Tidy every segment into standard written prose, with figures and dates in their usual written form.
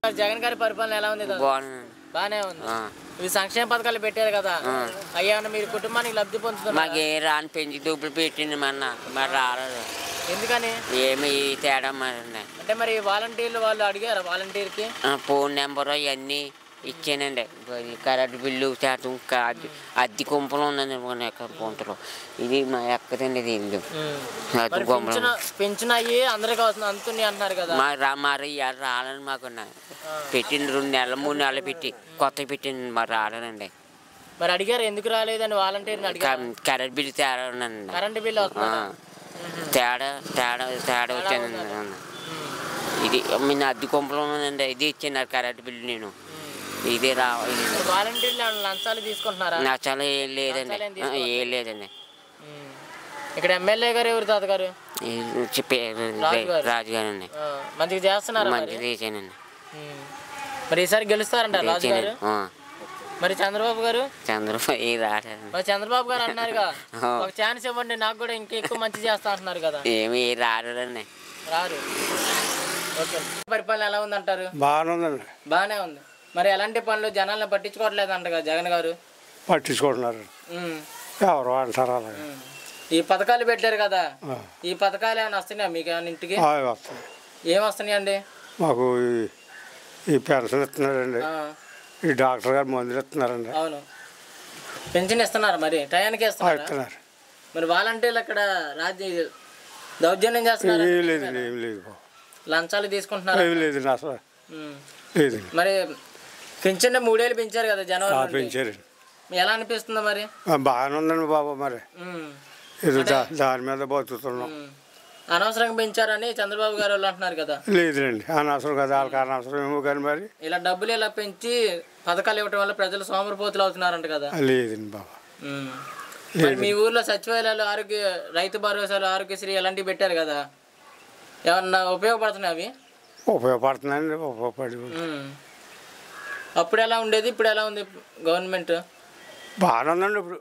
జగన్ గారి పరిపాలన ఎలా ఉంది? బాగానే ఉంది. ఇవి సంక్షేమ పథకాలు పెట్టారు కదా, అయ్యా మీరు కుటుంబానికి లబ్ధి పొందుతున్నారు? మాకు ఏ రాని పెంచి డబ్బులు పెట్టింది మరి రాలేదు. ఎందుకని? ఏమి తేడా మరి. అంటే మరి వాలంటీర్లు వాళ్ళు అడిగారు, వాలంటీర్కి ఫోన్ నెంబరు ఇవన్నీ ఇచ్చానండి. కరెంట్ బిల్లు శాతం అద్దె గుంపలు ఉందండి గుంటలో. ఇది మా ఎక్కదండి. ఇది ఇల్లు అద్దె గుంపలు పెన్షన్ అయ్యి అందరికీ అందుతుంది అంటున్నారు కదా. మరి రాలని మాకు పెట్టింది 2 నెలలు 3 నెలలు పెట్టి కొత్త పెట్టింది మరి రాలేనండి. మరి అడిగారు ఎందుకు రాలేదని వాలంటీర్ని అడిగారు? కరెంట్ బిల్లు తేడా ఉందండి. కరెంట్ బిల్లు తేడా తేడా తేడా వచ్చానండి. ఇది మీ అద్దె గుంపలు ఉన్నదండి. ఇది ఇచ్చినారు కరెంట్ బిల్లు. నేను ఇదే రావాలి. వాలంటీర్లు లంచాలు తీసుకుంటున్నారా? లంచాలు ఏం లేదండి, ఏం లేదండి. ఇక్కడ ఎమ్మెల్యే గారు ఎవరు తాతగారు? రాజుగారు అండి. మంచిగా చేస్తున్నారు. మంచిగా చేశానండి. మరి ఈసారి గెలుస్తారంటారు రాజుగారు? మరి చంద్రబాబు గారు? చంద్రబాబు గారు అన్నారుగా ఒక ఛాన్స్ ఇవ్వండి నాకు కూడా ఇంకా ఎక్కువ మంచి చేస్తా అంటున్నారు కదా. ఏమి రారండి, రారు. ఓకే, పరిపాలన ఎలా ఉందంటారు? బాగానే ఉంది. మరి ఎలాంటి పనులు జనాలను పట్టించుకోవట్లేదు అంట కదా జగన్ గారు? పట్టించుకుంటున్నారు. ఎవరు అంటారు అలా. ఈ పథకాలు పెట్టారు కదా, ఈ పథకాలు ఏమైనా వస్తున్నాయా మీకు? ఏమైనా ఇంటికి ఏం వస్తున్నాయండి? మాకు ఈ పెన్షన్ ఇస్తున్నారండి, ఈ డాక్టర్ గారు మందులు ఇస్తున్నారండి. అవును, పెన్షన్ ఇస్తున్నారు. మరి టయానికి ఇస్తున్నారు. మరి వాలంటీర్లు అక్కడ దౌర్జన్యం చేస్తున్నారు. ఏం లేదు, ఏం లేదు. లంచాలు తీసుకుంటున్నారు. ఏం లేదు అసలు లేదు. మరి పెన్షన్ 3 ఏళ్ళు పెంచారు కదా జనవరి. పెంచారు. ఎలా అనిపిస్తుందో మరి? బాగానే ఉందండి బాబు. మరి ఇది దాని మీద బతుకుతున్నాం. అనవసరంగా పెంచారని చంద్రబాబు గారు వాళ్ళు అంటున్నారు కదా. లేదులేండి, అనవసరం కదా, వాళ్ళకి అనవసరం ఏమో కానీ మరి ఇలా డబ్బులు ఇలా పెంచి పథకాలు ఇవ్వటం వల్ల ప్రజలు సోమరిపోతులు అవుతున్నారంట కదా. లేదండి బాబా. మరి మీ ఊర్లో సచివాలయాలు, రైతు భరోసాలు, ఆరోగ్యశ్రీ ఇలాంటివి పెట్టారు కదా, ఏమన్నా ఉపయోగపడుతున్నాయి? అవి ఉపయోగపడుతున్నాయండి. ఉపయోగపడి అప్పుడు ఎలా ఉండేది, ఇప్పుడు ఎలా ఉంది గవర్నమెంట్? బాగానే ఉందండి ఇప్పుడు.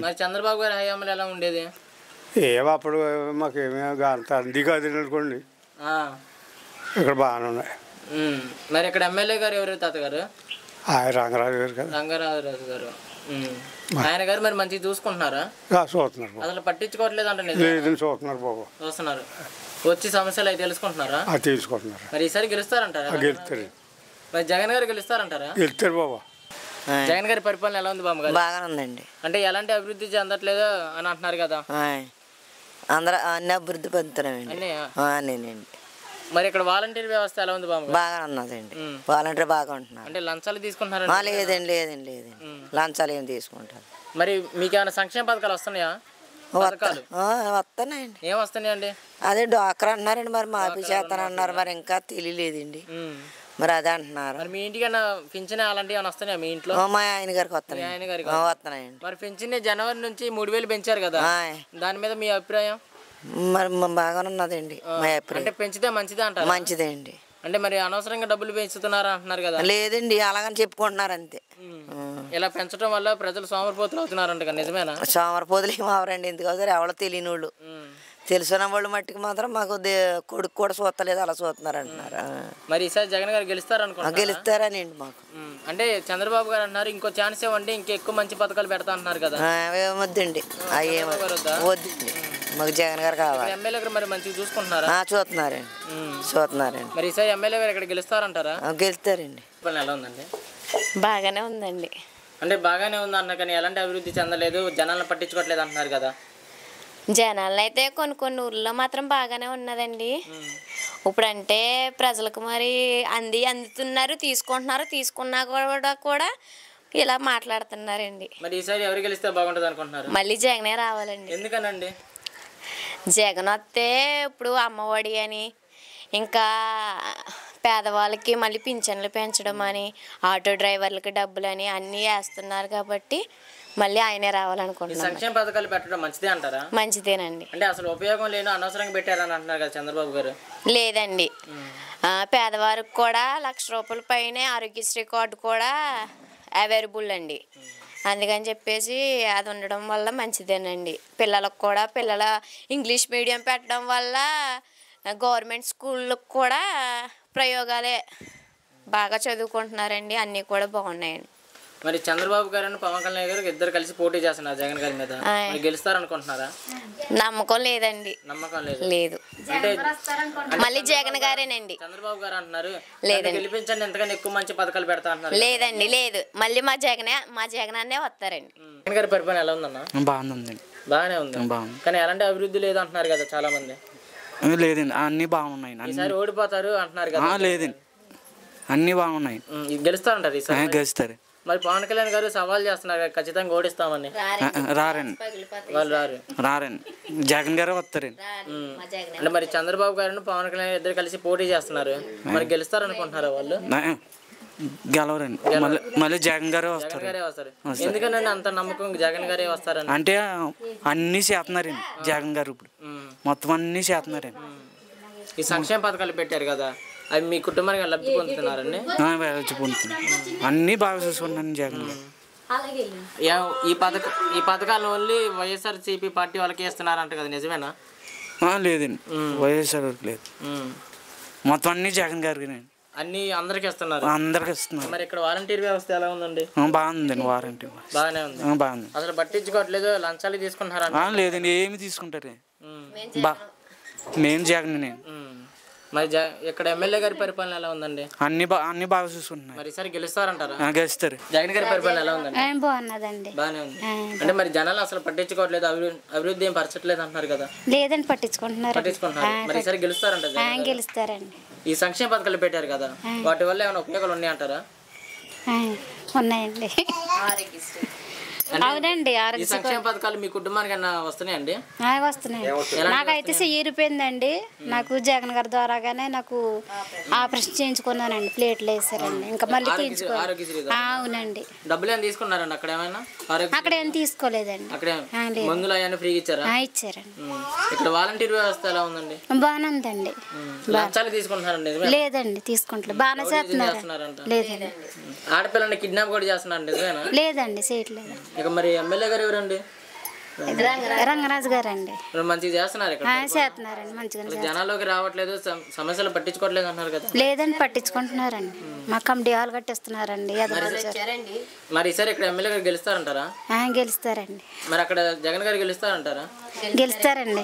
మరి చంద్రబాబు గారి హయాంలో ఎలా ఉండేది? అప్పుడు మాకేమీ అంత అంది కాదు అనుకోండి. ఇక్కడ బాగానే ఉన్నాయి. మరి ఇక్కడ ఎమ్మెల్యే గారు ఎవరు తాతగారు? రంగరాజు గారు కదా. రంగరాజు గారు ఆయన గారు మరి మంచిగా చూసుకుంటున్నారా? చూస్తున్నారు. అసలు పట్టించుకోవట్లేదు అంటే? లేదని చూస్తున్నారు బాబు. చూస్తున్నారు. వచ్చి సమస్యలు అవి తెలుసుకుంటున్నారా? తీసుకుంటున్నారు. మరి ఈసారి గెలుస్తారంటారా? గెలుస్తారు. మరి జగన్ గారు గెలుస్తారంటారా? గెలుస్తారు బాబా. జగన్ గారి పరిపాలన ఎలా ఉంది బాబు? బాగానే ఉందండి. అంటే ఎలాంటి అభివృద్ధి చెందట్లేదు అని అంటున్నారు కదా. అందరూ అన్ని అభివృద్ధి పొందుతున్నామండి. మరి ఇక్కడ వాలంటీర్ వ్యవస్థ ఎలా ఉంది బాబు? బాగా ఉన్నదండి. వాలంటీర్ బాగా ఉంటున్నారు. అంటే లంచాలు తీసుకుంటున్నారు? లేదండి, లేదండి, లేదండి. లంచాలు ఏం తీసుకుంటారు. మరి మీకు ఏమైనా సంక్షేమ పథకాలు వస్తున్నాయా? వస్తున్నాయండి. ఏం వస్తున్నాయండి? అదే డాక్టర్ అంటున్నారండి. మరి మాఫీ చేస్తానన్నారు. మరి ఇంకా తెలియలేదండి. మరి అదే అంటున్నారు. మరి మీ ఇంటికైనా పింఛన్ అలాంటివి ఏమైనా వస్తున్నాయా మీ ఇంట్లో? మా ఆయన గారికి వస్తున్నాయండి. మరి పింఛన్ జనవరి నుంచి 3000 పెంచారు కదా, దాని మీద మీ అభిప్రాయం? మరి బాగానే ఉన్నదండి మా అభిప్రాయం. అంటే పెంచితే మంచిదే అంటారు? మంచిదే అండి. అంటే మరి అనవసరంగా డబ్బులు పెంచుతున్నారా అంటున్నారు కదా. లేదండి, అలాగని చెప్పుకుంటున్నారు అంతే. ఇలా పెంచడం వల్ల ప్రజలు సోమరిపోతులు అవుతున్నారంట, నిజమేనా? సోమరిపోతులు ఏమి అవరండి. ఎందుకు అవుతారు? ఎవరో తెలియని వాళ్ళు. తెలిసిన వాళ్ళు మట్టికి మాత్రం మాకు కొడుకు కూడా చూస్తలేదు, అలా చూస్తున్నారు అంటున్నారు. మరి ఈసారి జగన్ గారు గెలుస్తారనుకుంటున్నారు? గెలుస్తారనండి మాకు. అంటే చంద్రబాబు గారు అన్నారు ఇంకో ఛాన్స్ ఇవ్వండి, ఇంకెక్కువ మంచి పథకాలు పెడతా అంటున్నారు కదా. వద్దండి, వద్దండి. మాకు జగన్ గారు కావాలి. ఎమ్మెల్యే గారు మరి మంచిగా చూసుకుంటున్నారా? చూస్తున్నారండి, చూస్తున్నారండి. మరి ఈసారి ఎమ్మెల్యే గారు ఇక్కడ గెలుస్తారంటారా? గెలుస్తారండి. ఎలా ఉందండి? బాగానే ఉందండి. అంటే బాగానే ఉంది అన్న కానీ ఎలాంటి అభివృద్ధి చెందలేదు, జనాలను పట్టించుకోవట్లేదు అంటున్నారు కదా. జనాలు అయితే కొన్ని ఊర్లో మాత్రం బాగానే ఉన్నదండి. ఇప్పుడంటే ప్రజలకు మరి అందుతున్నారు, తీసుకున్నా కూడా ఇలా మాట్లాడుతున్నారండి. మరి ఈసారి ఎవరు గెలిస్తే బాగుంటుంది అనుకుంటున్నారు? మళ్ళీ జగనే రావాలండి. ఎందుకనండి? జగన్ వస్తే ఇప్పుడు అమ్మఒడి అని, ఇంకా పేదవాళ్ళకి మళ్ళీ పింఛన్లు పెంచడం అని, ఆటో డ్రైవర్లకి డబ్బులు అని అన్నీ వేస్తున్నారు కాబట్టి మళ్ళీ ఆయనే రావాలనుకుంటున్నాను. సంక్షేమ పథకాలు పెట్టడం మంచిదే అంటారా? మంచిదేనండి. అంటే అసలు ఉపయోగం లేని అనవసరంగా పెట్టారని అంటున్నారు కదా చంద్రబాబు గారు. లేదండి, పేదవారికి కూడా 1,00,000 రూపాయల పైనే ఆరోగ్యశ్రీ కార్డు కూడా అవైలబుల్ అండి. అందుకని చెప్పేసి అది ఉండడం వల్ల మంచిదేనండి. పిల్లలకు కూడా ఇంగ్లీష్ మీడియం పెట్టడం వల్ల గవర్నమెంట్ స్కూళ్ళకు కూడా ప్రయోగాలే బాగా చదువుకుంటున్నారండి, అన్నీ కూడా బాగున్నాయండి. మరి చంద్రబాబు గారు పవన్ కళ్యాణ్ గారు ఇద్దరు కలిసి పోటీ చేస్తున్నారు జగన్ గారి మీద, మరి గెలుస్తారనుకుంటున్నారా? నమ్మకం లేదండి. నమ్మకం లేదు. అంటే మళ్ళీ జగన్ గారేనండి. చంద్రబాబు గారు అంటున్నారు లేదండి, గెలిపించండి ఎంతకన్నా ఎక్కువ మంచి పథకాలు పెడతా అంటున్నారు. లేదండి, లేదు, మళ్ళీ మా జగన్ అన్నే వస్తారండి. జగన్ గారి పరిపాలన ఎలా ఉందన్న? బాగుందండి. బాగానే ఉంది, కానీ ఎలాంటి అభివృద్ధి లేదు అంటున్నారు కదా చాలా మంది. లేదండి, అన్ని బాగున్నాయి. ఈసారి ఓడిపోతారు అంటున్నారు కదా. లేదండి, అన్ని బాగున్నాయి. గెలుస్తారంటారు ఈసారి? గెలుస్తారు. మరి పవన్ కళ్యాణ్ గారు సవాల్ చేస్తున్నారు ఖచ్చితంగా ఓడిస్తామని. రారండి, వాళ్ళు రారండి, జగన్ గారు వస్తారండి. అంటే మరి చంద్రబాబు గారు పవన్ కళ్యాణ్ ఇద్దరు కలిసి పోటీ చేస్తున్నారు, మరి గెలుస్తారనుకుంటున్నారా వాళ్ళు? గెలవరండి, మళ్ళీ జగన్ గారే వస్తారు. ఎందుకనండి అంత నమ్మకం జగన్ గారే వస్తారని? అంటే అన్ని చేస్తున్నారండి జగన్ గారు, ఇప్పుడు మొత్తం అన్ని చేస్తున్నారండి. ఈ సంక్షేమ పథకాలు పెట్టారు కదా, అవి మీ కుటుంబానికి లబ్ధి పొందుతున్నారండి? అన్ని బాగా చూసుకుంటున్నాను జగన్ గారు. ఈ పథకాలను ఓన్లీ వైఎస్ఆర్సీపీ పార్టీ వాళ్ళకి ఇస్తున్నారంట కదా, నిజమేనా? లేదండి, వైఎస్ఆర్ లేదు, మొత్తం అన్ని జగన్ గారికి. అన్ని అందరికి ఇస్తున్నారు? అందరికి ఇస్తున్నారు. మరి ఇక్కడ వాలంటీర్ వ్యవస్థ ఎలా ఉందండి? బాగుందండి, వారంటీ బాగానే ఉంది. బాగుంది. అసలు పట్టించుకోవట్లేదు, లంచాలు తీసుకుంటున్నారా? లేదండి, ఏమి తీసుకుంటారు. నేను జగన్. నేను మరి ఇక్కడ ఎమ్మెల్యే గారి పరిపాలన ఎలా ఉందండి? అన్ని బాగా చూసుకుంటున్నాయి. మరి ఈసారి గెలుస్తారంటారా? గెలుస్తారు. జగన్ గారి పరిపాలన ఎలా ఉందండి? బాగున్నదండి, బాగానే ఉంది. అంటే మరి జనాలు అసలు పట్టించుకోవట్లేదు, అభివృద్ధి ఏం పరచట్లేదు అంటున్నారు కదా. లేదండి, పట్టించుకుంటున్నారు. మరి ఈసారి గెలుస్తారంట? గెలుస్తారండి. ఈ సంక్షేమ పథకాలు పెట్టారు కదా, వాటి వల్ల ఏమైనా ఉపయోగాలు ఉన్నాయంటారా? ఉన్నాయండి. అవునండి, ఈ సంక్షేమ పథకాలు మీ కుటుంబానికి వస్తున్నాయండి? వస్తున్నాయి. నాకైతే చెయ్యిరిపోయిందండి. నాకు జగన్ గారి ద్వారాగానే నాకు ఆపరేషన్ చేయించుకున్నానండి, ప్లేట్లు వేసారండి, ఇంకా మళ్ళీ అవునండి. డబ్బులు ఏమైనా తీసుకున్నారండి అక్కడ? ఏమైనా అక్కడ ఏం తీసుకోలేదండి. మందులు అవన్నీ ఫ్రీగా ఇచ్చారా? ఇచ్చారండి. ఇక్కడ వాలంటీర్ వ్యవస్థ ఎలా ఉందండి? బాగానే ఉందండి. లంచాలు తీసుకుంటున్నారండి? లేదండి, తీసుకుంటలేదు, బాగానే చేస్తున్నారంట. లేదండి. ఆడపిల్లని కిడ్నాప్ కూడా చేస్తున్నారండి? నిజమేనా? లేదండి, చేయట్లేదు. ఇక మరి ఎమ్మెల్యే గారు ఎవరండి? రంగరాజు గారు అండి. మంచిగా చేస్తున్నారు ఇక్కడ? చేస్తున్నారండి, మంచిగా. జనాల్లోకి రావట్లేదు, సమస్యలు పట్టించుకోవట్లేదు అంటున్నారు కదా. లేదండి, పట్టించుకుంటున్నారండి, మా కమిటీ హాల్ కట్టిస్తున్నారండి. మరి ఈసారి ఇక్కడ ఎమ్మెల్యే గారు గెలుస్తారంటారా? గెలుస్తారండి. మరి అక్కడ జగన్ గారు గెలుస్తారంటారా? గెలుస్తారండి.